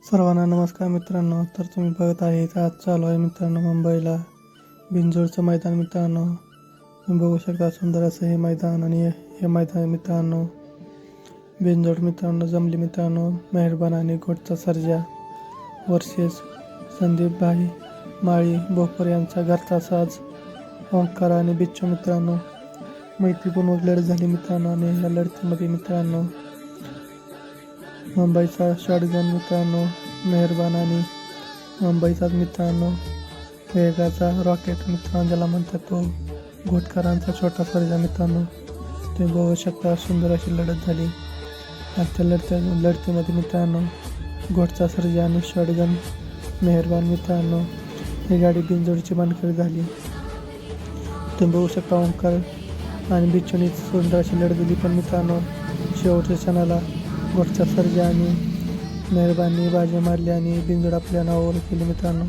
सर्वांना नमस्कार मित्रांनो. तर तुम्ही बघत आहे आज चालू आहे मित्रांनो मुंबईला बिनजोडचं मैदान मित्रांनो. तुम्ही बघू शकता सुंदर असं हे मैदान आणि हे मैदान मित्रांनो बिनजोड मित्रांनो जमली मित्रांनो. मेहरबान आणि गोटचा सर्जा वर्सेस संदीप भाई माळी बोपर यांचा घरचा साज ओंकार आणि बिच्चू मित्रांनो. मैत्रीपूर्ण लढत झाली मित्रांनो आणि या लढतीमध्ये मित्रांनो मुंबईचा शॉटगन मित्रांनो मेहरबान आणि मुंबईचाच मित्रांनो वेगाचा रॉकेट मित्रांनो ज्याला म्हणतात तो घोटकरांचा छोटा सर्जा मित्रांनो. तुम्ही बघू शकता सुंदर अशी लढत झाली. आजच्या लढतीमध्ये मित्रांनो घोटचा सर्जा आणि शॉटगन मेहरबान मित्रांनो ही गाडी बिनजोडची मानकरी झाली. तुम्ही बघू शकता ओंकार आणि बिच्चूनी सुंदर अशी लढत दिली, पण मित्रांनो शेवटच्या क्षणाला घोटचा सर्जा आणि मेहरबानी बाजी मारली आणि बिनजोड आपल्या नावावर केली मित्रांनो.